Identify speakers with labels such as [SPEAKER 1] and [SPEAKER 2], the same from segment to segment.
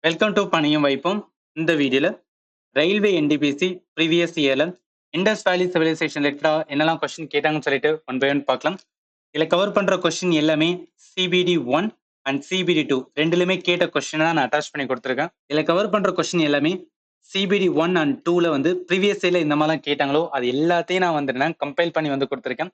[SPEAKER 1] Welcome to பணியும் வைப்போம். இந்த வீடியோல ரயில்வே என்டிபிசி ப்ரீவியஸ் இயர்ல இண்டஸ் வேலி சிவிலைசேஷன் ரிலேட்டடா என்னெல்லாம் கொஸ்டின் கேட்டாங்கன்னு சொல்லிட்டு ஒன் பை ஒன் பார்க்கலாம். இதுல கவர் பண்ற கொஸ்டின் எல்லாமே சிபிடி 1 அண்ட் சிபிடி 2 ரெண்டுலயுமே கேட்ட கொஸ்டின் தான் நான் அட்டாச் பண்ணி கொடுத்துருக்கேன். இதுல கவர் பண்ற கொஸ்டின் எல்லாமே சிபிடி 1 அண்ட் 2ல வந்து ப்ரீவியஸ் இயர்ல இந்த மாதிரிலாம் கேட்டாங்களோ அது எல்லாத்தையும் நான் வந்து கம்பைல் பண்ணி வந்து கொடுத்துருக்கேன்.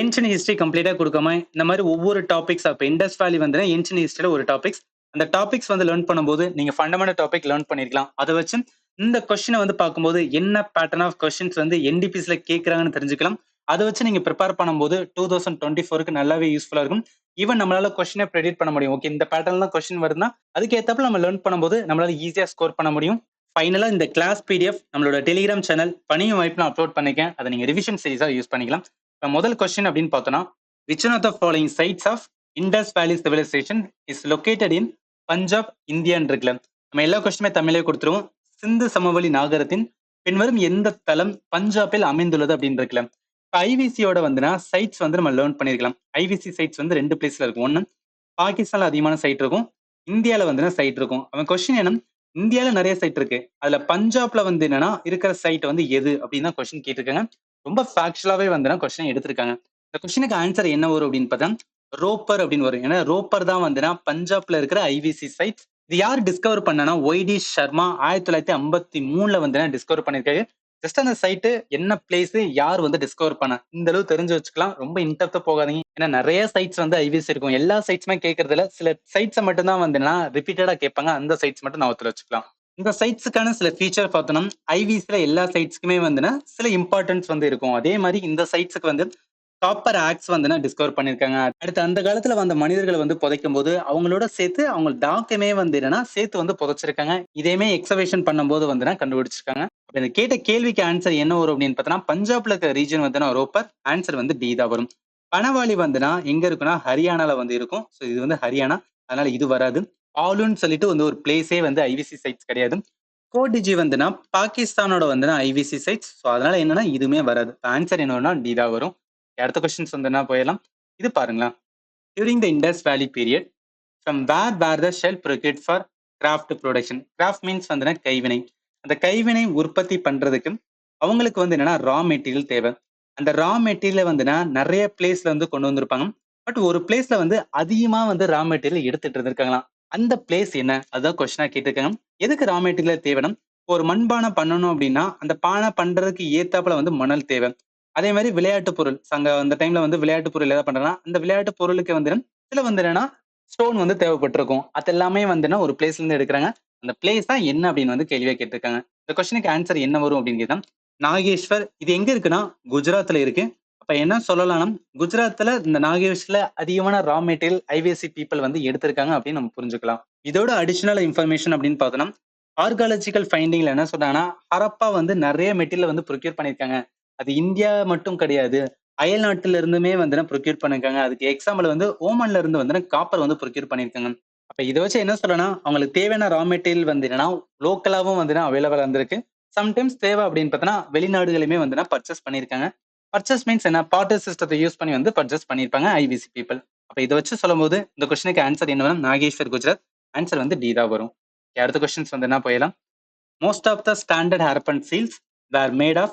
[SPEAKER 1] ஏன்ஷியன் ஹிஸ்டரி கம்ப்ளீட்டா கொடுக்காம இந்த மாதிரி ஒவ்வொரு டாபிக்ஸ் இப்போ இண்டஸ் வேலி வந்து ஏன்ஷியன் ஹிஸ்டரியில ஒரு டாபிக்ஸ் அந்த டாபிக்ஸ் வந்து லேர்ன் பண்ணும்போது நீங்க ஃபண்டமெண்டல் டாபிக் லேர்ன் பண்ணிருக்கலாம். அதை வச்சு இந்த கொஸ்டினை வந்து பார்க்கும்போது என்ன பேட்டர்ன் ஆஃப் கொஸ்டின்ஸ் வந்து என்டிபிஸ்ல கேட்கறாங்கன்னு தெரிஞ்சுக்கலாம். அதை வச்சு நீங்க ப்ரிப்பேர் பண்ணும்போது 2024க்கு நல்லாவே யூஸ்ஃபுல்லா இருக்கும். ஈவன் நம்மளால கொஸ்டினை ப்ரெடிக்ட் பண்ண முடியும். ஓகே, இந்த பேட்டர்ன்ல கொஸ்டின் வருதுன்னா அதுக்கு ஏத்தப்ப நம்ம லேர்ன் பண்ணும்போது நம்மளால ஈஸியா ஸ்கோர் பண்ண முடியும். ஃபைனலா இந்த கிளாஸ் பிடிஎஃப் நம்மளோட டெலிகிராம் சேனல் பணியும் வாய்ப்பு நான் அப்லோட் பண்ணிருக்கேன். அதை நீங்க ரிவிஷன் சீரிஸா யூஸ் பண்ணிக்கலாம். இப்போ முதல் கொஸ்டின் அப்படின்னு பார்த்தோம்னா, which one of the following sites of Indus Valley Civilization is located in Punjab இந்தியான்னு இருக்குல்ல, நம்ம எல்லா கொஸ்டினுமே தமிழே கொடுத்துருவோம். சிந்து சமவெளி நாகரத்தின் பின்வரும் எந்த தளம் பஞ்சாபில் அமைந்துள்ளது அப்படின்னு இருக்குல்ல. இப்போ ஐவிசியோட வந்துன்னா சைட்ஸ் வந்து நம்ம லேர்ன் பண்ணிருக்கலாம். ஐவிசி சைட்ஸ் வந்து ரெண்டு பிளேஸ்ல இருக்கும். ஒன்னு பாகிஸ்தான்ல அதிகமான சைட் இருக்கும், இந்தியால வந்து சைட் இருக்கும். அவன் கொஸ்டின் என்ன, இந்தியால நிறைய சைட் இருக்கு, அதுல பஞ்சாப்ல வந்து என்னன்னா இருக்கிற சைட் வந்து எது அப்படின்னு தான் கொஸ்டின் கேட்டிருக்காங்க. ரொம்ப ஃபேக்சுவலாவே வந்து கொஸ்டின் எடுத்திருக்காங்க. இந்த கொஸ்டினுக்கு ஆன்சர் என்ன வரும் அப்படின்னு பார்த்தா ரோப்பர் அப்படின்னு வரும். ஏன்னா ரோப்பர் தான் வந்து பஞ்சாப்ல இருக்கிற ஐவிசி சைட். இது யார் டிஸ்கவர் பண்ணனா ஒய்டி சர்மா 1953ல வந்து டிஸ்கவர் பண்ணிருக்காரு. ஜஸ்ட் அந்த சைட்டு என்ன பிளேஸ் யார் வந்து டிஸ்கவர் பண்ண இந்த அளவு தெரிஞ்சு வச்சுக்கலாம். ரொம்ப இன்டெப்தா போகாதீங்க. ஏன்னா நிறைய சைட்ஸ் வந்து ஐவிசி இருக்கும். எல்லா சைட்ஸுமே கேட்கறதுல சில சைட்ஸை மட்டும் தான் வந்து ரிப்பீட்டடா கேட்பாங்க. அந்த சைட்ஸ் மட்டும் நான் ஒருத்தர் வச்சுக்கலாம். இந்த சைட்ஸுக்கான சில ஃபீச்சர் பார்த்தோம்னா ஐவிசில எல்லா சைட்ஸ்க்குமே வந்து சில இம்பார்ட்டன்ஸ் வந்து இருக்கும். அதே மாதிரி இந்த சைட்ஸுக்கு வந்து காப்பர் ஆக்ஸ் வந்து டிஸ்கவர் பண்ணிருக்காங்க. அடுத்து அந்த காலத்துல வந்த மனிதர்களை வந்து புதைக்கும் போது அவங்களோட சேர்த்து அவங்க டாக்குமே வந்து என்னன்னா சேர்த்து வந்து புதைச்சிருக்காங்க. இதையுமே எக்ஸவேஷன் பண்ணும்போது வந்து கண்டுபிடிச்சிருக்காங்க. இந்த கேட்ட கேள்விக்கு ஆன்சர் என்ன வரும் அப்படின்னு பார்த்தோம்னா பஞ்சாப்ல இருக்கிற ரீஜன் வந்து ரோப்பர். ஆன்சர் வந்து டி தான் வரும். பனவாலி வந்துன்னா எங்க இருக்குன்னா ஹரியானால வந்து இருக்கும். ஸோ இது வந்து ஹரியானா, அதனால இது வராது. ஆலுன்னு சொல்லிட்டு வந்து ஒரு பிளேஸே வந்து ஐவிசி சைட்ஸ் கிடையாது. கோடிஜி வந்துன்னா பாகிஸ்தானோட வந்துன்னா ஐவிசி சைட்ஸ். ஸோ அதனால என்னன்னா இதுவுமே வராது. ஆன்சர் என்னன்னா டி தான் வரும். அடுத்த கொஸ்டின்ஸ் வந்து போயிடலாம். இது பாருங்களேன். During the Indus valley period from where the shell procured for craft production. Craft means வந்து கைவினை. அந்த கைவினை உற்பத்தி பண்றதுக்கு அவங்களுக்கு வந்து என்னன்னா ரா மெட்டீரியல் தேவை. அந்த ரா மெட்டீரியல் வந்துன்னா நிறைய பிளேஸ்ல வந்து கொண்டு வந்திருப்பாங்க. பட் ஒரு பிளேஸ்ல வந்து அதிகமா வந்து ரா மெட்டீரியல் எடுத்துட்டு இருந்திருக்காங்களாம். அந்த பிளேஸ் என்ன, அதுதான் கொஸ்டினா கேட்டிருக்காங்க. எதுக்கு ரா மெட்டீரியல் தேவைன்னா, ஒரு மண்பானை பண்ணணும் அப்படின்னா அந்த பானை பண்றதுக்கு ஏத்தாப்புல வந்து மணல் தேவை. அதே மாதிரி விளையாட்டு பொருள் அந்த டைம்ல வந்து விளையாட்டு பொருள் எதாவது பண்றேன்னா அந்த விளையாட்டு பொருளுக்கு வந்து சில வந்து என்னன்னா ஸ்டோன் வந்து தேவைப்பட்டிருக்கும். அது எல்லாமே வந்து ஒரு பிளேஸ்ல இருந்து எடுக்கிறாங்க. அந்த பிளேஸ் தான் என்ன அப்படின்னு வந்து கேள்வியா கேட்டிருக்காங்க. இந்த கொஸ்டினுக்கு ஆன்சர் என்ன வரும் அப்படின்னு கேட்டா நாகேஸ்வர். இது எங்க இருக்குன்னா குஜராத்ல இருக்கு. அப்ப என்ன சொல்லலாம்னா குஜராத்ல இந்த நாகேஸ்வர்ல அதிகமான ரா மெட்டீரியல் ஐவிசி பீப்புள் வந்து எடுத்திருக்காங்க அப்படின்னு நம்ம புரிஞ்சுக்கலாம். இதோட அடிஷனல் இன்ஃபர்மேஷன் அப்படின்னு பார்த்தோம்னா ஆர்காலஜிக்கல் ஃபைண்டிங்ல என்ன சொல்றாங்கன்னா ஹரப்பா வந்து நிறைய மெட்டீரியல் வந்து ப்ரொக்யூர் பண்ணிருக்காங்க. அது இந்தியா மட்டும் கிடையாது, அயல் நாட்டுல இருந்துமே வந்து ப்ரொக்யூர் பண்ணிருக்காங்க. அதுக்கு எக்ஸாம்பிள் வந்து ஓமன்ல இருந்து வந்து காப்பர் வந்து ப்ரொக்யூர் பண்ணிருக்காங்க. அப்ப இதை வச்சு என்ன சொல்லலாம், அவங்களுக்கு தேவையான ரா மெட்டீரியல் வந்து என்னன்னா லோக்கலாவும் வந்து அவைலபிளா இருந்திருக்கு. சம்டைம்ஸ் தேவை அப்படின்னு பார்த்தோன்னா வெளிநாடுகளுமே வந்து பர்ச்சேஸ் பண்ணிருக்காங்க. பர்ச்சேஸ் மீன்ஸ் என்ன, பார்ட்டர் சிஸ்டத்தை யூஸ் பண்ணி வந்து பர்ச்சேஸ் பண்ணிருப்பாங்க ஐவிசி பீப்புள். அப்ப இதை வச்சு சொல்லும் போது இந்த கொஸ்டினுக்கு ஆன்சர் என்ன வரும், நாகேஸ்வர் குஜராத். ஆன்சர் வந்து டி தான் வரும். அடுத்த கொஸ்டின்ஸ் வந்து என்ன போயிடலாம். Most of the standard Harappan seals were made of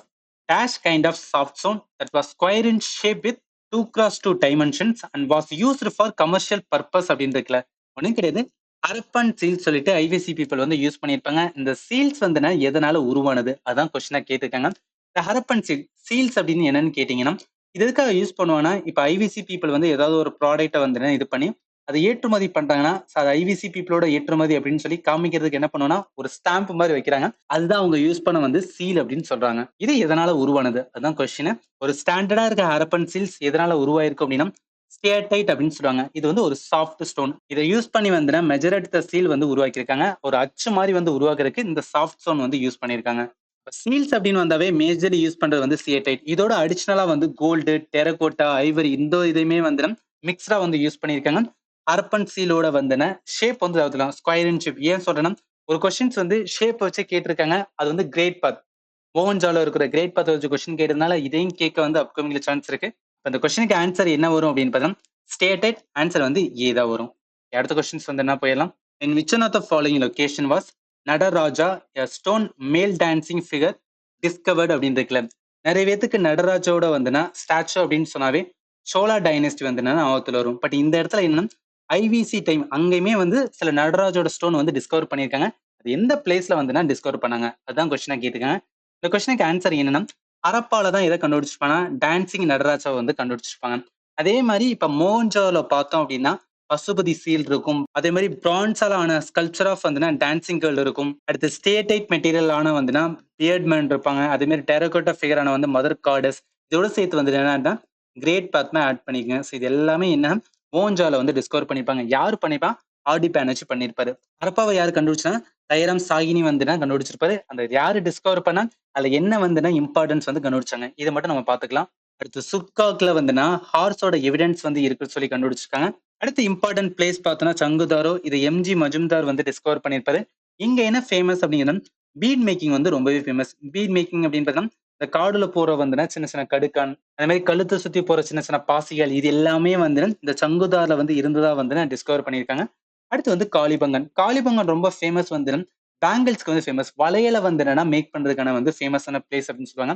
[SPEAKER 1] dash kind of soft stone that was square in shape with 2x2 dimensions and was used for commercial purpose அப்படின்னு இருக்குல்ல, ஒன்றும் கிடையாது. ஹரப்பன் சீல்ஸ் சொல்லிட்டு ஐவிசி பீப்புள் வந்து use பண்ணியிருப்பாங்க. இந்த seals வந்து எதனால உருவானது அதான் கொஸ்டினா கேட்டிருக்காங்க. இந்த ஹரப்பன் சீல்ஸ் அப்படின்னு என்னன்னு கேட்டீங்கன்னா இது எதுக்காக யூஸ் பண்ணுவாங்கன்னா இப்ப ஐவிசி பீப்புள் வந்து ஏதாவது ஒரு ப்ராடக்ட்டை வந்து இது பண்ணி அதை ஏற்றுமதி பண்றாங்கன்னா அது ஐவிசி பீப்புளோட ஏற்றுமதி அப்படின்னு சொல்லி காமிக்கிறதுக்கு என்ன பண்ணுவோம்னா ஒரு ஸ்டாம்ப் மாதிரி வைக்கிறாங்க. அதுதான் அவங்க யூஸ் பண்ண வந்து சீல் அப்படின்னு சொல்றாங்க. இது எதனால உருவானது அதுதான் கொஸ்டின். ஒரு ஸ்டாண்டர்டா இருக்க ஹரப்பன் சீல்ஸ் எதனால உருவாயிருக்கு அப்படின்னா ஸ்டேட்டைட் அப்படின்னு சொல்லுவாங்க. இது வந்து ஒரு சாஃப்ட் ஸ்டோன். இதை யூஸ் பண்ணி வந்து மெஜரட் த சீல் வந்து உருவாக்கியிருக்காங்க. ஒரு அச்சு மாதிரி வந்து உருவாக்குறதுக்கு இந்த சாஃப்ட் ஸ்டோன் வந்து யூஸ் பண்ணியிருக்காங்க. சீல்ஸ் அப்படின்னு வந்தாவே மேஜர்லி யூஸ் பண்றது வந்து சியடைட். இதோட அடிஷனலா வந்து கோல்டு, டெரகோட்டா, ஐவரி இந்த இதையுமே வந்து மிக்ஸ்டா வந்து யூஸ் பண்ணியிருக்காங்க. ஹரப்பன் சீலோட வந்து ஷேப் வந்து அதாவது ஸ்கொயர் இன் ஷேப். ஏன் சொல்றேன்னா ஒரு கொஸ்டின்ஸ் வந்து ஷேப் வச்சு கேட்டிருக்காங்க. அது வந்து கிரேட் பாத், மோகன்ஜால இருக்கிற கிரேட் பாத் வச்சு கொஸ்டின் கேட்டதுனால இதையும் கேட்க வந்து அப்கமிங்ல சான்ஸ் இருக்கு. அந்த கொஸ்டினுக்கு ஆன்சர் என்ன வரும் அப்படின்னு பார்த்தா ஸ்டேட்டட். ஆன்சர் வந்து ஏ தான் வரும். அடுத்த கொஸ்டின்ஸ் வந்து என்ன போயிடலாம். In which one of the following location was Nadaraja, a stone male dancing figure discovered அப்படின்னு இருக்குல்ல. நிறைய பேத்துக்கு நடராஜோட வந்துன்னா ஸ்டாச்சு அப்படின்னு சொன்னாவே சோழா டைனஸ்டி வந்துன்னா ஞாபகத்துல வரும். பட் இந்த இடத்துல என்னன்னா ஐவிசி டைம் அங்கேயுமே வந்து சில நடராஜோட ஸ்டோன் வந்து டிஸ்கவர் பண்ணியிருக்காங்க. அது எந்த பிளேஸ்ல வந்துன்னா டிஸ்கவர் பண்ணாங்க, அதுதான் கொஸ்டினா கேட்டுக்காங்க. இந்த கொஸ்டினுக்கு ஆன்சர் என்னன்னா ஹரப்பால தான் எதை கண்டுபிடிச்சிருப்பாங்க, டான்சிங் நடராஜாவை வந்து கண்டுபிடிச்சிருப்பாங்க. அதே மாதிரி இப்ப மோகன்ஜோல பார்த்தோம் அப்படின்னா பசுபதி சீல் இருக்கும். அதே மாதிரி பிரான்ஸால ஆன ஸ்கல்ப்சர் ஆஃப் வந்துன்னா டான்சிங் கேர்ள் இருக்கும். அடுத்து ஸ்டேடைட் மெட்டீரியல் ஆன வந்துன்னா பியர்ட் மேன் இருப்பாங்க. அதே மாதிரி டெரகோட்டா ஃபிகர் ஆன வந்து மதர் காடஸ், இதோட சேர்த்து வந்து என்னன்னா கிரேட் பாத்மே ஆட் பண்ணிக்கங்க. ஸோ இது எல்லாமே என்ன மோகன்ஜால வந்து டிஸ்கவர் பண்ணிப்பாங்க. யார் பண்ணிப்பா, ஆடி பேன் வச்சு பண்ணிருப்பாரு. ஹரப்பாவை யாரு கண்டுபிடிச்சா, தைரம் சாகினி வந்துன்னா கண்டுபிடிச்சிருப்பாரு. அந்த யாரு டிஸ்கவர் பண்ணா அதுல என்ன வந்துன்னா இம்பார்ட்டன்ஸ் வந்து கண்டுபிடிச்சாங்க, இதை மட்டும் நம்ம பாத்துக்கலாம். அடுத்து சுக்காக்ல வந்துன்னா ஹார்ஸோட எவிடன்ஸ் வந்து இருக்குன்னு சொல்லி கண்டுபிடிச்சிருக்காங்க. அடுத்து இம்பார்ட்டன்ட் பிளேஸ் பார்த்தோம்னா சங்குதாரோ, இது எம்ஜி மஜும்தார் வந்து டிஸ்கவர் பண்ணியிருப்பாரு. இங்க என்ன ஃபேமஸ் அப்படிங்கன்னா பீட் மேக்கிங் வந்து ரொம்பவே ஃபேமஸ். பீட் மேக்கிங் அப்படின்னு பார்த்தோம்னா இந்த காடுல போற வந்துன்னா சின்ன சின்ன கடுக்கான், அதே மாதிரி கழுத்தை சுத்தி போற சின்ன சின்ன பாசிகள், இது எல்லாமே வந்து இந்த சங்குதார்ல வந்து இருந்ததா வந்து டிஸ்கவர் பண்ணியிருக்காங்க. அடுத்து வந்து காளிபங்கன். காளிபங்கன் ரொம்ப ஃபேமஸ் வந்து பேங்கிள்ஸ்க்கு வந்து ஃபேமஸ். வளையல வந்து என்னன்னா மேக் பண்றதுக்கான வந்து ஃபேமஸான பிளேஸ் அப்படின்னு சொல்லுவாங்க.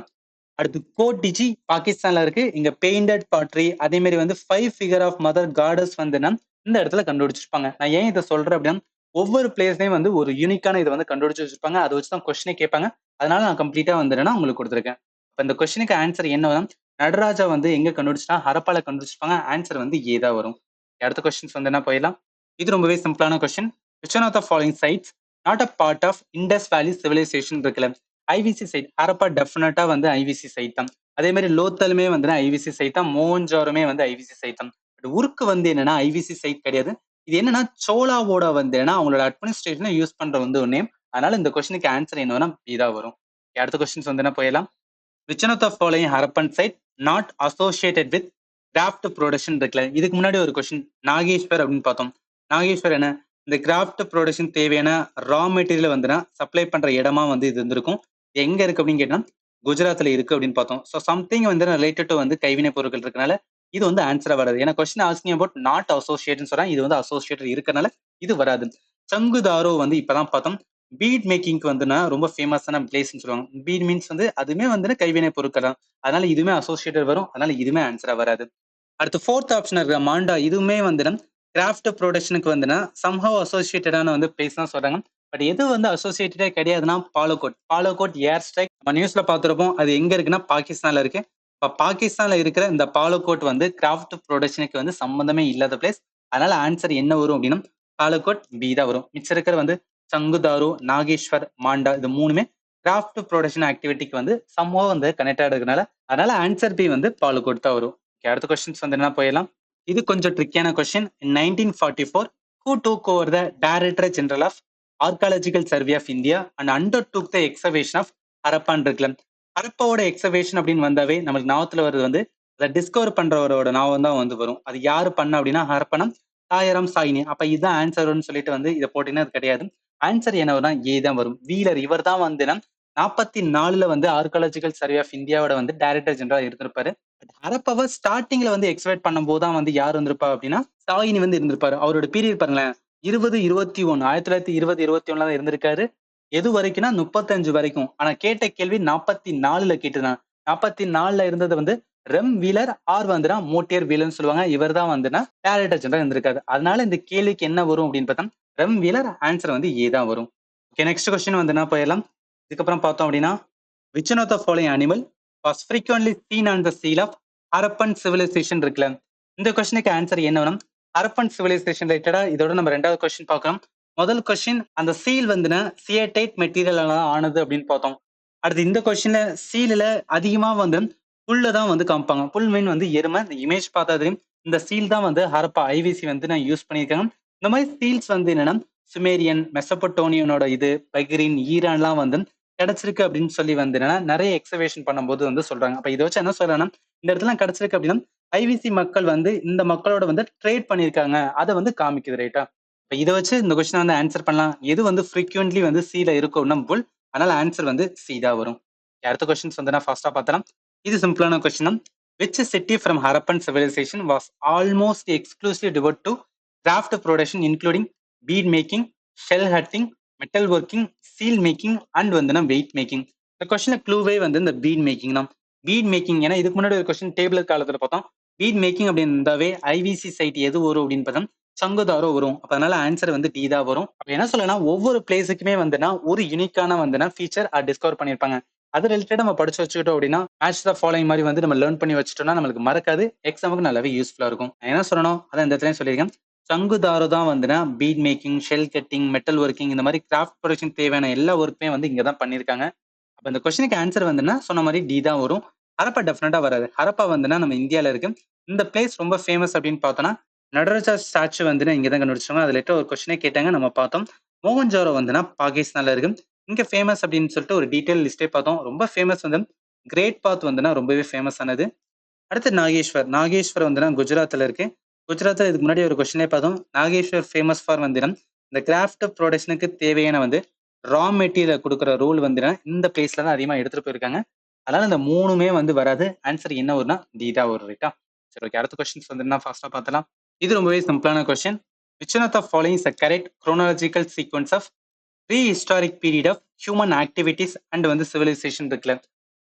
[SPEAKER 1] அடுத்து கோட்டிஜி பாகிஸ்தான்ல இருக்கு. இங்க பெயிண்டட் பாட்ரி, அதே மாதிரி வந்து 5 ஃபிகர் ஆஃப் மதர் காடஸ் வந்துன்னா இந்த இடத்துல கண்டுபிடிச்சிருப்பாங்க. நான் ஏன் இதை சொல்றேன் அப்படின்னா ஒவ்வொரு பிளேஸ்லயும் வந்து ஒரு யூனிக்கான இதை வந்து கண்டுபிடிச்சு வச்சிருப்பாங்க. அதை வச்சுதான் கொஸ்டினே கேட்பாங்க. அதனால நான் கம்ப்ளீட்டா வந்துன்னா உங்களுக்கு கொடுத்துருக்கேன். இப்ப இந்த கொஸ்டினுக்கு ஆன்சர் என்ன வரும், நடராஜா வந்து எங்க கண்டுபிடிச்சா ஹரப்பால கண்டுபிடிச்சிருப்பாங்க. ஆன்சர் வந்து ஏ தான் வரும். அடுத்த கொஸ்டின்ஸ் வந்து என்ன போயிடலாம். இது ரொம்பவே சிம்பிளான question. which one of the following sites not a part of Indus Valley civilization இருக்குல்ல, ஐவிசி சைட். ஹரப்பா டெஃபினட்டா வந்து ஐவிசி சைட் தான். அதே மாதிரி லோத்தலுமே வந்து ஐவிசி சைட் தான். மோகன்ஜாருமே வந்து ஐவிசி சைட் தான். பட் உருக்கு வந்து என்னன்னா ஐவிசி சைட் கிடையாது. இது என்னன்னா சோலாவோட வந்து ஏன்னா அவங்களோட அட்மினிஸ்ட்ரேஷனை யூஸ் பண்ற வந்து ஒரு நேம். அதனால இந்த கொஸ்டினுக்கு ஆன்சர் என்னன்னா இதா வரும். அடுத்த கொஸ்டின்ஸ் வந்து என்ன போயிடலாம். which one of the following Harappan site not associated with craft production இருக்குல்ல, இதுக்கு முன்னாடி ஒரு கொஸ்டின் நாகேஸ்வர் அப்படின்னு பார்த்தோம். நாகேஸ்வர் என்ன, இந்த கிராஃப்ட் ப்ரொடக்ஷன் தேவையான ரா மெட்டீரியல் வந்துன்னா சப்ளை பண்ற இடமா வந்து இது இருந்திருக்கும். எங்க இருக்கு அப்படின்னு கேட்டா குஜராத்ல இருக்கு அப்படின்னு பார்த்தோம். ஸோ சம்திங் வந்து ரிலேட்டட் டு வந்து கைவினை பொருட்கள் இருக்கனால இது வந்து ஆன்சரா வராது. ஏன்னா கொஸ்டின் ஆஸ்கிங் அபவுட் நாட் அசோசியேட்னு சொல்றாங்க, இது வந்து அசோசியேட்டட் இருக்கனால இது வராது. சங்குதாரோ வந்து இப்பதான் பார்த்தோம். பீட் மேக்கிங்க்கு வந்துன்னா ரொம்ப ஃபேமஸான பிளேஸ்ன்னு சொல்லுவாங்க. பீட் மீன்ஸ் வந்து அதுவுமே வந்து கைவினை பொருட்கள் தான். அதனால இதுவுமே அசோசியேட்டட் வரும். அதனால இதுவுமே ஆன்சரா வராது. அடுத்து ஃபோர்த் ஆப்ஷன் இருக்கிற மாண்டா, இதுவுமே வந்து கிராஃப்ட் ப்ரொடக்ஷனுக்கு வந்துன்னா சம்ஹவ் அசோசியேட்டடான வந்து பிளேஸ் தான் சொல்றாங்க. பட் எது வந்து அசோசியேட்டடே கிடையாதுன்னா பாலோகோட். பாலோகோட் ஏர் ஸ்ட்ரைக் நம்ம நியூஸ்ல பார்த்துருப்போம். அது எங்க இருக்குன்னா பாகிஸ்தான்ல இருக்கு. இப்ப பாகிஸ்தான்ல இருக்கிற இந்த பாலோகோட் வந்து கிராஃப்ட் ப்ரொடக்ஷனுக்கு வந்து சம்பந்தமே இல்லாத பிளேஸ். அதனால ஆன்சர் என்ன வரும் அப்படின்னா பாலோகோட் பி தான் வரும். மிச்சம் இருக்கிற வந்து சங்குதாரு, நாகேஸ்வர், மாண்டா, இது மூணுமே கிராஃப்ட் ப்ரொடக்ஷன் ஆக்டிவிட்டிக்கு வந்து சம்ஹவ் வந்து கனெக்டா இருக்கிறதுனால அதனால ஆன்சர் பி வந்து பாலோகோட் தான் வரும். அடுத்த கொஸ்டின்ஸ் வந்து என்ன போயிடலாம். இது கொஞ்சம் ட்ரிக்கியான question. In 1944 who took over the Director General of Archaeological Survey of India and undertook the excavation of Harapan இருக்குல்ல, ஹரப்பாவோட எக்ஸவேஷன் அப்படின்னு வந்தாவே நமக்கு ஞாபகத்துல வருது வந்து அதை டிஸ்கவர் பண்றவரோட ஞாபகம் தான் வந்து வரும். அது யாரு பண்ண அப்படின்னா ஹரப்பனம் தாயரம் சாயினி. அப்ப இதுதான் ஆன்சர்னு சொல்லிட்டு வந்து இதை போட்டீங்கன்னா அது கிடையாது. ஆன்சர் என்ன வரும்னா ஏ தான் வரும். வீலர் இவர் தான் வந்து 44 வந்து ஆர்காலஜிக்கல் சர்வே ஆஃப் இந்தியாவோட வந்து டைரக்டர் ஜெனரல் இருந்திருப்பாரு. ஹரப்பாவை ஸ்டார்டிங்ல வந்து எக்ஸ்பெக்ட் பண்ணும்போது தான் வந்து யார் வந்திருப்பா அப்படின்னா சாயினி வந்து இருந்திருப்பாரு. அவரோட பீரியட் பாருங்களேன், 2021 1920-21 தான் இருந்திருக்காரு. எது வரைக்கும்னா 35 வரைக்கும். ஆனா கேட்ட கேள்வி 44ல கேட்டுதான். 44ல இருந்தது வந்து ரெம் வீலர் ஆர் வந்துனா மோட்டியர் வீலர்னு சொல்லுவாங்க. இவர் தான் வந்துன்னா டைரக்டர் ஜெனரல் இருந்திருக்காரு. அதனால இந்த கேள்விக்கு என்ன வரும் அப்படின்னு பார்த்தா ரெம் வீலர். ஆன்சர் வந்து ஏ தான் வரும். ஓகே, நெக்ஸ்ட் கொஸ்டின் வந்து என்ன போயிடலாம். இதுக்கப்புறம் பார்த்தோம் அப்படின்னா which one of the following animal was frequently seen on the seal of Harappan civilisation இருக்குல்ல, இந்த கொஸ்டினுக்கு ஆன்சர் என்ன வேணும். ஹரப்பன் சிவிலைசேஷன் ரிலேட்டடா இதோட நம்ம ரெண்டாவது கொஸ்டின் பார்க்கலாம். முதல் கொஸ்டின் அந்த சீல் வந்துன்னா சியடைட் மெட்டீரியல் ஆனது அப்படின்னு பார்த்தோம். அடுத்து இந்த கொஸ்டின்ல சீலில் அதிகமா வந்து புல்ல தான் வந்து காமிப்பாங்க. புல் மீன் வந்து எருமை. இந்த இமேஜ் பார்த்தா தெரியும். இந்த சீல் தான் வந்து ஹரப்பா ஐவிசி வந்து நான் யூஸ் பண்ணியிருக்காங்க. இந்த மாதிரி சீல்ஸ் வந்து என்னன்னா சுமேரியன், மெசபட்டோனியனோட இது பைகிரின், ஈரான்லாம் வந்து கிடைச்சிருக்கு அப்படின்னு சொல்லி வந்து என்னன்னா நிறைய எக்ஸவேஷன் பண்ணும்போது வந்து சொல்றாங்க. அப்ப இதை வச்சு என்ன சொல்றேன்னா இந்த இடத்துல கிடைச்சிருக்கு அப்படின்னா ஐவிசி மக்கள் வந்து இந்த மக்களோட வந்து ட்ரேட் பண்ணியிருக்காங்க, அதை வந்து காமிக்குது. ரைட்டா? இப்ப இதை வச்சு இந்த கொஸ்டின் வந்து ஆன்சர் பண்ணலாம். எது வந்து ஃப்ரீக்வெண்ட்லி வந்து சீல இருக்கும்னா புல். அதனால ஆன்சர் வந்து சி தான் வரும். அடுத்த கொஸ்டின்ஸ் வந்து நான் ஃபாஸ்டா பார்த்தலாம். இது சிம்பிளான question. which city from Harappan civilization was almost exclusively devoted to craft production including bead making, shell cutting, metal working, seal making and வந்து வெயிட் மேக்கிங். இந்த கொஸ்டின்ல க்ளூவே வந்து இந்த பீட் மேக்கிங் தான். பீட் மேக்கிங் ஏன்னா இதுக்கு முன்னாடி ஒரு கொஸ்டின் டேபிள் காலத்துல பார்த்தோம். பீட் மேக்கிங் அப்படின்னு இருந்தாவே ஐவிசி சைட் எது வரும் அப்படின்னு பார்த்தா சங்குதாரோ வரும். அப்ப அதனால ஆன்சர் வந்து டி தான் வரும். அப்ப என்ன சொல்லலாம், ஒவ்வொரு பிளேஸுக்குமே வந்துன்னா ஒரு யூனிக்கான வந்துன்னா ஃபீச்சர் டிஸ்கவர் பண்ணியிருப்பாங்க. அது ரிலேட்டட் நம்ம படிச்சு வச்சுக்கிட்டோம் அப்படின்னா மேட்ச் த ஃபாலோயிங் மாதிரி வந்து நம்ம லேர்ன் பண்ணி வச்சுட்டோம்னா நம்மளுக்கு மறக்காது, எக்ஸாமுக்கு நல்லாவே யூஸ்ஃபுல்லா இருக்கும். நான் என்ன சொல்லணும் அதான் இந்த இடத்துலயும் சொல்லியிருக்கேன். சங்குதாரோ தான் வந்துன்னா bead making, shell cutting, metal working இந்த மாதிரி கிராஃப்ட் ப்ரொடக்ஷன் தேவையான எல்லா ஒர்க்குமே வந்து இங்க தான் பண்ணியிருக்காங்க. அப்ப இந்த கொஸ்டினுக்கு ஆன்சர் வந்துன்னா சொன்ன மாதிரி டி தான் வரும். ஹரப்பா டெஃபினட்டா வராது. ஹரப்பா வந்துன்னா நம்ம இந்தியால இருக்கு. இந்த பிளேஸ் ரொம்ப ஃபேமஸ் அப்படின்னு பார்த்தோம்னா நடராஜா ஸ்டாச்சு வந்துன்னா இங்க தான் கண்டுபிடிச்சாங்க. அதுல ஒரு கொஸ்டினே கேட்டாங்க நம்ம பார்த்தோம். மோகன்ஜாரோ வந்துன்னா பாகிஸ்தான்ல இருக்கு. இங்க ஃபேமஸ் அப்படின்னு சொல்லிட்டு ஒரு டீடைல் லிஸ்டே பார்த்தோம். ரொம்ப ஃபேமஸ் வந்து கிரேட் பாத் வந்துன்னா ரொம்பவே ஃபேமஸ் ஆனது. அடுத்து நாகேஸ்வர். நாகேஸ்வர் வந்துன்னா குஜராத்ல இருக்கு. குஜராத்ல இதுக்கு முன்னாடி ஒரு கொஸ்டினே பார்த்தோம். நாகேஸ்வர் ஃபேமஸ் ஃபார் வந்துன்னா இந்த கிராஃப்ட் ப்ரொடக்ஷனுக்கு தேவையான வந்து ரா மெட்டீரியல் கொடுக்குற ரோல் வந்துன்னா இந்த பிளேஸ்ல தான் அதிகமா எடுத்துட்டு போயிருக்காங்க. அதனால இந்த மூணுமே வந்து வராது. ஆன்சர் என்ன வரும்னா டி தான் வரும். ரைட்டா? சரி ஓகே. அடுத்த கொஸ்டின்ஸ் வந்துன்னா ஃபாஸ்டா பார்த்தலாம். இது ரொம்பவே சிம்பிளான question. Which one of the following is a correct chronological sequence of prehistoric period of human activities and வந்து சிவிலைசேஷன் இருக்குல்ல.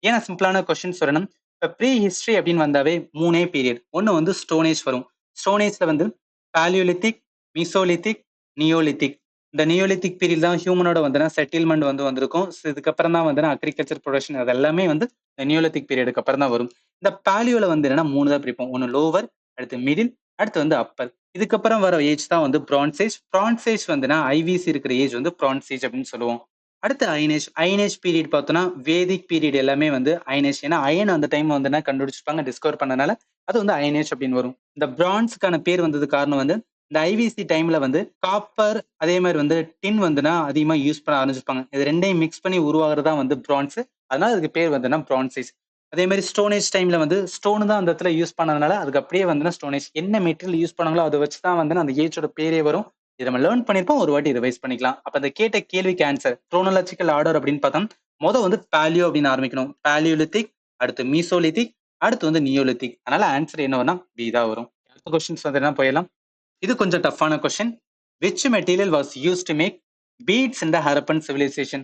[SPEAKER 1] ஏன்னா சிம்பிளான கொஸ்டின் சொல்லணும். இப்போ ப்ரீ ஹிஸ்டரி அப்படின்னு வந்தாவே மூணே பீரியட். ஒன்று வந்து ஸ்டோனேஜ் வரும். ஸ்டோனேஜ்ல வந்து பாலியோலித்திக், மீசோலித்திக், நியோலித்திக். இந்த நியோலித்திக் பீரியட் தான் ஹியூமனோட வந்து செட்டில்மெண்ட் வந்து வந்திருக்கும். இதுக்கப்புறம் தான் வந்து அக்ரிகல்ச்சர் ப்ரொடக்ஷன் அது எல்லாமே வந்து இந்த நியோலித்திக் பீரியடுக்கு அப்புறம் தான் வரும். இந்த பாலியோல வந்து என்னன்னா மூணு தான் பிரிப்போம். ஒன்று லோவர், அடுத்து மிடில், அடுத்து வந்து அப்பர். இதுக்கப்புறம் வர ஏஜ் தான் வந்து பிரான்ஸ் ஏஜ். பிரான்ஸ் ஏஜ் வந்துன்னா ஐவிசி இருக்கிற ஏஜ் வந்து பிரான்ஸ் ஏஜ் அப்படின்னு சொல்லுவோம். அடுத்து அயனேஜ். அயனேஜ் பீரியட் பார்த்தோம்னா வேதிக் பீரியட் எல்லாமே வந்து அயனேஜ். ஏன்னா அயன் அந்த டைம் வந்து கண்டுபிடிச்சிருப்பாங்க, டிஸ்கவர் பண்ணனால அது வந்து அயனேஜ் அப்படின்னு வரும். இந்த பிரான்ஸ்க்கான பேர் வந்தது காரணம் வந்து இந்த ஐவிசி டைம்ல வந்து காப்பர் அதே மாதிரி வந்து டின் வந்துன்னா அதிகமா யூஸ் பண்ண ஆரம்பிச்சிருப்பாங்க. இது ரெண்டையும் மிக்ஸ் பண்ணி உருவாகிறதா வந்து பிரான்ஸ். அதனால அதுக்கு பேர் வந்துன்னா பிரான்ஸ் ஏஜ். அதே மாதிரி ஸ்டோனேஜ் டைம்ல வந்து ஸ்டோன் தான் அந்த இடத்துல யூஸ் பண்ணதுனால அதுக்கு அப்படியே வந்து ஸ்டோனேஜ். என்ன மெட்டீரியல் யூஸ் பண்ணாங்களோ அதை வச்சு தான் வந்து அந்த ஏஜோட பேரே வரும். இதை நம்ம லேர்ன் பண்ணிருப்போம், ஒரு வாட்டி ரிவைஸ் பண்ணிக்கலாம். அப்ப அந்த கேட்ட கேள்விக்கு ஆன்சர் குரோனாலஜிக்கல் ஆர்டர் அப்படின்னு பார்த்தா வந்து பாலியோ அப்படின்னு ஆரம்பிக்கணும். பாலியோலித்திக், அடுத்து மீசோலித்திக், அடுத்து வந்து நியோலித்திக். அதனால ஆன்சர் என்ன வரும் பி தான் வரும். அடுத்த கொஸ்டின்ஸ் வந்து என்ன போயிடலாம். இது கொஞ்சம் டஃப்பான question. Which material was use to make beads in the Harappan civilisation.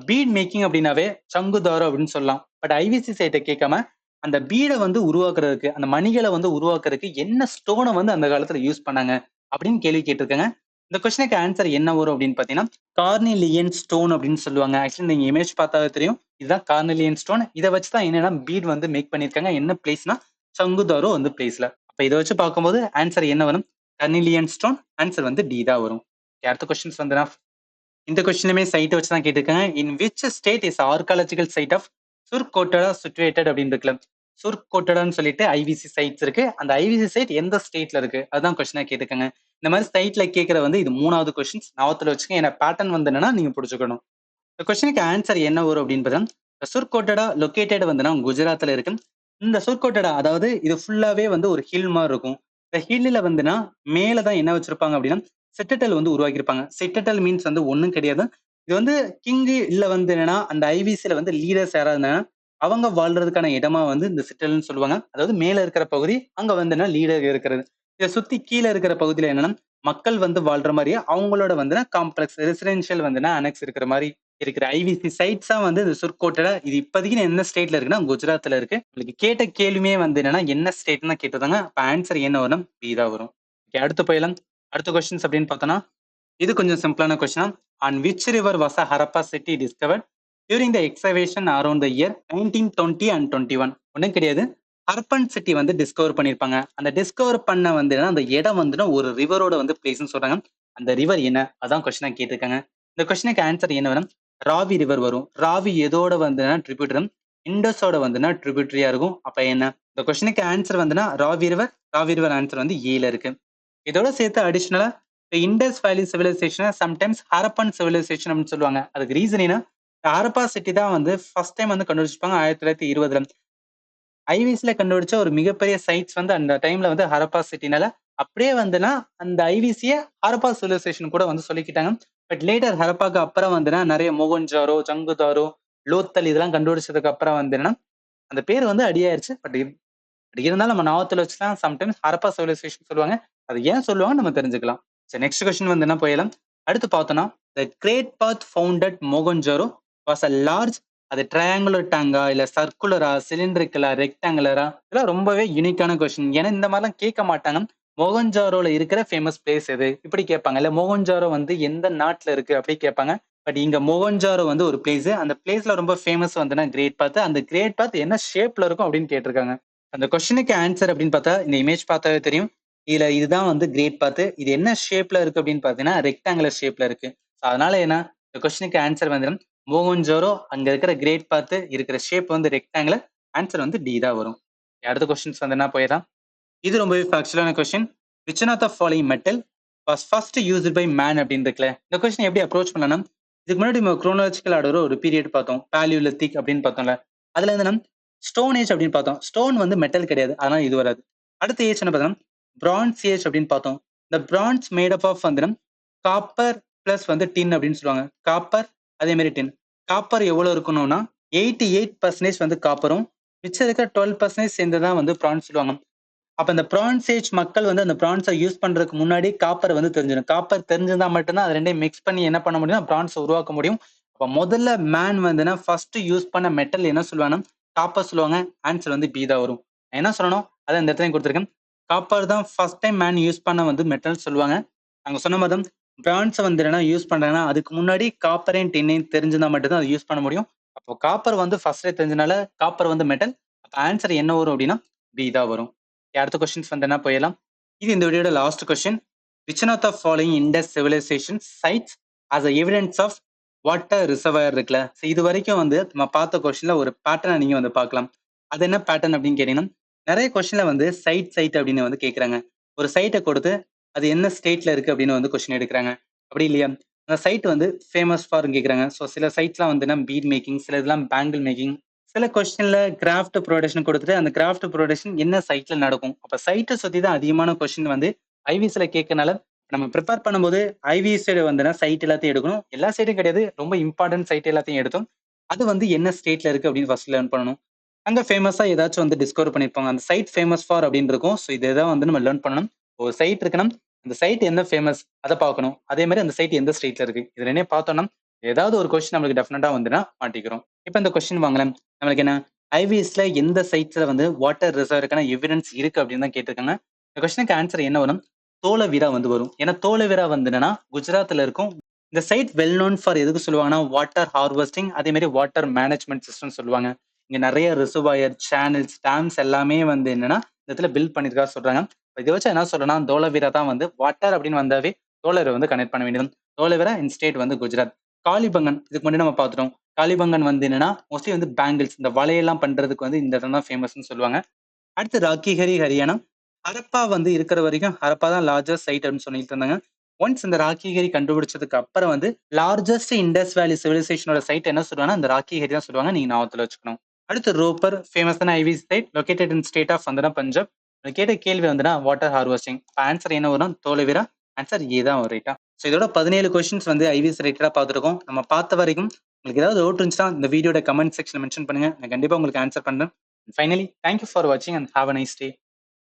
[SPEAKER 1] Bead making அப்படின்னாவே சங்குதாரோ அப்படின்னு சொல்லலாம். பட் ஐவிசி சைட்டை கேட்காம அந்த பீடை வந்து உருவாக்குறதுக்கு, அந்த மணிகளை வந்து உருவாக்குறதுக்கு என்ன ஸ்டோனை வந்து அந்த காலத்துல யூஸ் பண்ணாங்க அப்படின்னு கேள்வி கேட்டிருக்காங்க. இந்த கொஸ்டினுக்கு ஆன்சர் என்ன வரும் அப்படின்னு பாத்தீங்கன்னா கார்னிலியன் ஸ்டோன் அப்படின்னு சொல்லுவாங்க. ஆக்சுவலி நீங்க இமேஜ் பார்த்தாவே தெரியும். இதுதான் கார்னிலியன் ஸ்டோன். இதை வச்சுதான் என்னன்னா பீட் வந்து மேக் பண்ணிருக்காங்க. என்ன பிளேஸ்னா சங்குதாரோ வந்து பிளேஸ்ல. அப்ப இதை வச்சு பார்க்கும்போது ஆன்சர் என்ன வரும்? கர்னிலியன் ஸ்டோன். ஆன்சர் வந்து டி தான் வரும். அடுத்த கொஸ்டின்ஸ் வந்து இந்த கொஸ்டினுமே சைட் வச்சு தான் கேட்டிருக்காங்க. In which state is archaeological site of Surkotada situated அப்படின்னு இருக்குல்ல. சுர்கோட்டடான்னு சொல்லிட்டு ஐவிசி சைட்ஸ் இருக்கு. அந்த ஐவிசி சைட் எந்த ஸ்டேட்ல இருக்கு அதுதான் கொஸ்டினா கேட்டிருக்காங்க. இந்த மாதிரி சைட்ல கேட்கற வந்து இது மூணாவது கொஸ்டின்ஸ். ஞாபகத்துல வச்சுக்க. ஏன்னா பேட்டர்ன் வந்து என்னன்னா நீங்க புடிச்சுக்கணும். இந்த கொஸ்டினுக்கு ஆன்சர் என்ன வரும் அப்படின்னு பார்த்தா சுர்கோட்டடா லொக்கேட்டட் வந்துன்னா குஜராத்ல இருக்கு. இந்த சுர்கோட்டடா அதாவது இது ஃபுல்லாவே வந்து ஒரு ஹில் மாதிரி இருக்கும். இந்த ஹில்ல வந்துன்னா மேலதான் என்ன வச்சிருப்பாங்க அப்படின்னா சிட்டடல் வந்து உருவாக்கியிருப்பாங்க. சிட்டடல் மீன்ஸ் வந்து ஒண்ணும் கிடையாது. இது வந்து கிங்கு இல்ல வந்து என்னன்னா அந்த ஐவிசில வந்து லீடர்ஸ் யாராவது இருந்தாங்கன்னா அவங்க வாழ்றதுக்கான இடமா வந்து இந்த சிட்டல்னு சொல்லுவாங்க. அதாவது மேல இருக்கிற பகுதி அங்க வந்துன்னா லீடர் இருக்கிறது. இதை சுத்தி கீழே இருக்கிற பகுதியில என்னன்னா மக்கள் வந்து வாழ்ற மாதிரியே அவங்களோட வந்துன்னா காம்ப்ளெக்ஸ் ரெசிடென்ஷியல் வந்துன்னா அனெக்ஸ் இருக்கிற மாதிரி இருக்கிற ஐவிசி சைட்ஸா வந்து இந்த சுர்கோட்டடா. இது இப்போதைக்கு என்ன ஸ்டேட்ல இருக்குன்னா குஜராத்ல இருக்கு. உங்களுக்கு கேட்ட கேள்வியுமே வந்து என்னன்னா என்ன ஸ்டேட்னு தான் கேட்டிருந்தாங்க. அப்ப ஆன்சர் என்ன வரும்? பி தான் வரும். ஓகே, அடுத்து போயிடலாம். அடுத்த கொஸ்டின்ஸ் அப்படின்னு பார்த்தோம்னா இது கொஞ்சம் சிம்பிளான question. On which river was Harappa city discovered during the excavation around the year 1920 அண்ட் 21. ஒன்றும் கிடையாது. ஹரப்பன் சிட்டி வந்து டிஸ்கவர் பண்ணியிருப்பாங்க. அந்த டிஸ்கவர் பண்ண வந்து அந்த இடம் வந்து ஒரு ரிவரோட வந்து பிளேஸ்னு சொல்றாங்க. அந்த ரிவர் என்ன அதான் கொஸ்டினா கேட்டிருக்காங்க. இந்த கொஸ்டினுக்கு ஆன்சர் என்ன வரும்? ராவி ரிவர் வரும். ராவி எதோட வந்துன்னா ட்ரிபியூட்டரும் இண்டஸோட வந்துன்னா ட்ரிபியூட்டரியா இருக்கும். அப்ப என்ன இந்த கொஸ்டினுக்கு ஆன்சர் வந்துன்னா ராவி ரிவர். ராவி ரிவர் ஆன்சர் வந்து ஏல இருக்கு. இதோட சேர்த்து அடிஷனலா இண்டஸ் வேலி சிவிலைசேஷன் சம்டைம்ஸ் ஹரப்பன் சிவிலைசேஷன் அப்படின்னு சொல்லுவாங்க. அதுக்கு ரீசன் என்ன? ஹரப்பா சிட்டி தான் வந்து ஃபர்ஸ்ட் டைம் வந்து கண்டுபிடிச்சிருப்பாங்க 1920. ஐவிஸ்ல கண்டுபிடிச்ச ஒரு மிகப்பெரிய சைட்ஸ் வந்து அந்த டைம்ல வந்து ஹரப்பா சிட்டினால அப்படியே வந்துன்னா அந்த ஐவிசிய ஹரப்பா சிவிலைசேஷன் கூட வந்து சொல்லிக்கிட்டாங்க. பட் லேட்டர் ஹரப்பாக்கு அப்புறம் வந்துன்னா நிறைய மோகன்ஜாரோ, ஜங்குதாரோ, லோத்தல் இதெல்லாம் கண்டுபிடிச்சதுக்கு அப்புறம் வந்து அந்த பேர் வந்து அடியாயிருச்சு. பட் இருந்தாலும் நம்ம ஞாபகத்துல வச்சுதான் சம்டைம்ஸ் ஹரப்பா சிவிலைசேஷன் சொல்லுவாங்க. அது ஏன் சொல்லுவாங்க நம்ம தெரிஞ்சுக்கலாம். சரி, நெக்ஸ்ட் கொஸ்டின் வந்து என்ன போயிடலாம். அடுத்து பார்த்தோம்னா, the great bath found at மொகஞ்சோரோ வாஸ் அ லார்ஜ், அது ட்ரையாங்குலர் டேங்கா, இல்ல சர்க்குலரா, சிலிண்ட்ரிக்கலா, ரெக்டாங்குலரா? இதெல்லாம் ரொம்பவே யூனிக்கான கொஸ்டின். ஏன்னா இந்த மாதிரிலாம் கேட்க மாட்டாங்க. மொகஞ்சோரோல இருக்கிற ஃபேமஸ் பிளேஸ் எது? இப்படி கேட்பாங்க. இல்ல மொகஞ்சோரோ வந்து எந்த நாட்டுல இருக்கு? அப்படி கேட்பாங்க. பட் இங்க மொகஞ்சோரோ வந்து ஒரு பிளேஸ். அந்த பிளேஸ்ல ரொம்ப ஃபேமஸ் வந்துன்னா கிரேட் பாத். அந்த கிரேட் பாத் என்ன ஷேப்ல இருக்கும் அப்படின்னு கேட்டிருக்காங்க. அந்த கொஸ்டினுக்கு ஆன்சர் அப்படின்னு பார்த்தா, இந்த இமேஜ் பார்த்தாவே தெரியும். இதுதான் வந்து கிரேட் பாத். இது என்ன ஷேப்ல இருக்கு அப்படின்னு பார்த்தீங்கன்னா, ரெக்டாங்குலர் ஷேப்ல இருக்கு. So அதனால என்ன, இந்த கொஸ்டினுக்கு ஆன்சர் வந்து மோகஞ்சோரோ அங்க இருக்கிற கிரேட் பாத் இருக்கிற ஷேப் வந்து ரெக்டாங்குலர். ஆன்சர் வந்து டி தான் வரும். அடுத்த கொஸ்டின்ஸ் வந்து என்ன போயிடலாம். இது ரொம்பவே ஃபேக்சுவலான question. Which one of the following metal was first used by man அப்படின்னு இருக்குல்ல. இந்த கொஸ்டின் எப்படி அப்ரோச் பண்ணலாம். இதுக்கு முன்னாடி நம்ம குரோனாலஜிக்கல் ஆர்டர் ஒரு பீரியட் பார்த்தோம். பாலியோலித்திக் அப்படின்னு பார்த்தோம்ல. அதுல இருந்து நம்ம ஸ்டோன் ஏஜ் அப்படின்னு பார்த்தோம். ஸ்டோன் வந்து மெட்டல் கிடையாது. அதனால இது வராது. அடுத்த ஏஜ் என்ன பார்த்தோம், பிரான்ஸ் ஏஜ் அப்படின்னு பார்த்தோம். இந்த பிரான்ஸ் மேட் அப் ஆஃப் வந்து காப்பர் பிளஸ் வந்து டின் அப்படின்னு சொல்லுவாங்க. காப்பர் அதே மாதிரி டின். காப்பர் எவ்வளவு இருக்கணும்னா 88% வந்து காப்பரும், மிச்சம் இருக்கிற 12% சேர்ந்துதான் வந்து பிரான்ஸ் சொல்லுவாங்க. அப்ப இந்த பிரான்ஸ் ஏஜ் மக்கள் வந்து அந்த பிரான்ஸை யூஸ் பண்றதுக்கு முன்னாடி காப்பர் வந்து தெரிஞ்சிடும். காப்பர் தெரிஞ்சிருந்தா மட்டும்தான் அது ரெண்டையும் மிக்ஸ் பண்ணி என்ன பண்ண முடியும், பிரான்ஸ் உருவாக்க முடியும். அப்ப முதல்ல மேன் வந்துன்னா ஃபர்ஸ்ட் யூஸ் பண்ண மெட்டல் என்ன சொல்லுவாங்கன்னா காப்பர் சொல்லுவாங்க. ஆன்சர் வந்து பி தான் வரும். என்ன சொல்லணும் அதை இந்த இடத்துல கொடுத்துருக்கேன். காப்பர் தான் ஃபர்ஸ்ட் டைம் மேன் யூஸ் பண்ண வந்து மெட்டல் சொல்லுவாங்க. நாங்க சொன்ன மாதிரி பிரான்ஸ் வந்து என்ன யூஸ் பண்றாங்கன்னா அதுக்கு முன்னாடி காப்பரையும் டின்னையும் தெரிஞ்சிருந்தா மட்டும்தான் அதை யூஸ் பண்ண முடியும். அப்போ காப்பர் வந்து ஃபர்ஸ்டே தெரிஞ்சனால காப்பர் வந்து மெட்டல். அப்ப ஆன்சர் என்ன வரும் அப்படின்னா பி தான் வரும். அடுத்த கொஸ்டின்ஸ் வந்து என்ன போயிடலாம். இது இந்த வீடியோட last question. Which one of the following Indus civilisation sites as a evidence of water reservoir இருக்குல்ல. இது வரைக்கும் வந்து நம்ம பார்த்த கொஸ்டின்ல ஒரு பேட்டர்னை நீங்க வந்து பார்க்கலாம். அது என்ன பேட்டர்ன் அப்படின்னு கேட்டீங்கன்னா, நிறைய கொஸ்டின்ல வந்து சைட் அப்படின்னு வந்து கேட்கறாங்க. ஒரு சைட்டை கொடுத்து அது என்ன ஸ்டேட்ல இருக்கு அப்படின்னு வந்து கொஸ்டின் எடுக்கிறாங்க. அப்படி இல்லையா, அந்த சைட் வந்து ஃபேமஸ் ஃபார் கேட்கறாங்க. ஸோ சில சைட்லாம் வந்து பீட் மேக்கிங், சில இதெல்லாம் பேங்கிள் மேக்கிங். சில கொஸ்டின்ல கிராஃப்ட் ப்ரொடக்ஷன் கொடுத்துட்டு அந்த கிராஃப்ட் ப்ரொடக்ஷன் என்ன சைட்ல நடக்கும். அப்ப சைட்டை சுத்தி தான் அதிகமான கொஸ்டின் வந்து ஐவிஸ்ல கேட்கறனால நம்ம ப்ரிப்பேர் பண்ணும்போது ஐவிஎஸ் வந்து சைட் எல்லாத்தையும் எடுக்கணும். எல்லா சைட்டும் கிடையாது, ரொம்ப இம்பார்ட்டன்ட் சைட் எல்லாத்தையும் எடுத்தோம். அது வந்து என்ன ஸ்டேட்ல இருக்கு அப்படின்னு ஃபர்ஸ்ட் லேர்ன் பண்ணணும். அங்க ஃபேமஸா ஏதாச்சும் வந்து டிஸ்கவர் பண்ணிருப்பாங்க. அந்த சைட் ஃபேமஸ் ஃபார் அப்படின்னு இருக்கும். ஸோ இதான் வந்து நம்ம லேர்ன் பண்ணணும். ஒரு சைட் இருக்குன்னா அந்த சைட் என்ன ஃபேமஸ் அதை பார்க்கணும். அதே மாதிரி அந்த சைட் எந்த ஸ்டேட்ல இருக்கு இது ரெண்டையும் பார்த்தோம்னா ஏதாவது ஒரு கொஸ்டின் நம்மளுக்கு டெஃபினட்டா வந்துன்னா மாட்டிக்கிறோம். இப்போ இந்த கொஸ்டின் வாங்கலாம். நம்மளுக்கு என்ன ஐவிஎஸ்ல எந்த சைட்ஸ்ல வந்து வாட்டர் ரிசர்வருக்கான எவிடன்ஸ் இருக்கு அப்படின்னு தான் கேட்டிருக்காங்க. இந்த கொஸ்டினுக்கு ஆன்சர் என்ன வரும், தோலவீரா வந்து வரும். ஏன்னா தோலவீரா வந்து என்னன்னா குஜராத்ல இருக்கும். இந்த சைட் வெல் நோன் ஃபார் எதுக்கு சொல்லுவாங்கன்னா வாட்டர் ஹார்வெஸ்டிங், அதே மாதிரி வாட்டர் மேனேஜ்மெண்ட் சிஸ்டம் சொல்லுவாங்க. இங்க நிறைய ரிசர்வாயர், சேனல்ஸ், டேம்ஸ் எல்லாமே வந்து என்னன்னா இந்த இடத்துல பில்ட் பண்ணிருக்கா சொல்றாங்க. இதை வச்சு என்ன சொல்றேன்னா தோலவீரா தான் வந்து வாட்டர் அப்படின்னு வந்தாவே தோலரை வந்து கனெக்ட் பண்ண வேண்டியது. தோலவீரா இன் ஸ்டேட் வந்து குஜராத். காளிபங்கன் இதுக்கு முன்னாடி நம்ம பார்த்துட்டோம். காளிபங்கன் வந்து என்னன்னா மோஸ்ட்லி வந்து பேங்கிள்ஸ், இந்த வலையெல்லாம் பண்றதுக்கு வந்து இந்த இடம் தான் ஃபேமஸ்னு சொல்லுவாங்க. அடுத்து ராக்கிஹரி ஹரியானா. ஹரப்பா வந்து இருக்கிற வரைக்கும் ஹரப்பா தான் லார்ஜஸ்ட் சைட் அப்படின்னு சொல்லிட்டு இருந்தாங்க. ஒன்ஸ் இந்த ராக்கிஹரி கண்டுபிடிச்சதுக்கு அப்புறம் வந்து லார்ஜஸ்ட் இண்டஸ் வேலி சிவிலைசேஷனோட சைட் என்ன சொல்லுவாங்கன்னா இந்த ராக்கிஹரி தான் சொல்லுவாங்க. நீங்க ஞாபகத்துல வச்சுக்கணும். அடுத்து ரோப்பர் ஃபேமஸான ஐவி site located in state of வந்து பஞ்சாப். கேட்ட கேள்வி வந்துன்னா வாட்டர் ஹார்வெஸ்டிங். ஆன்சர் என்ன வரும், தோலவீரா. ஆன்சர் ஏ தான் வரும். ரைட்டா. ஸோ இதோட 17 கொஸ்டின்ஸ் வந்து ஐவிஎஸ் ரிலேட்டடா பார்த்துருக்கோம். நம்ம பார்த்த வரைக்கும் உங்களுக்கு ஏதாவது டவுட் இருந்துச்சுன்னா இந்த வீடியோட கமெண்ட் செக்ஷன்ல மென்ஷன் பண்ணுங்க. நான் கண்டிப்பா உங்களுக்கு ஆன்சர் பண்றேன். ஃபைனலி தேங்க்யூ ஃபார் வாட்சிங் and have a nice day.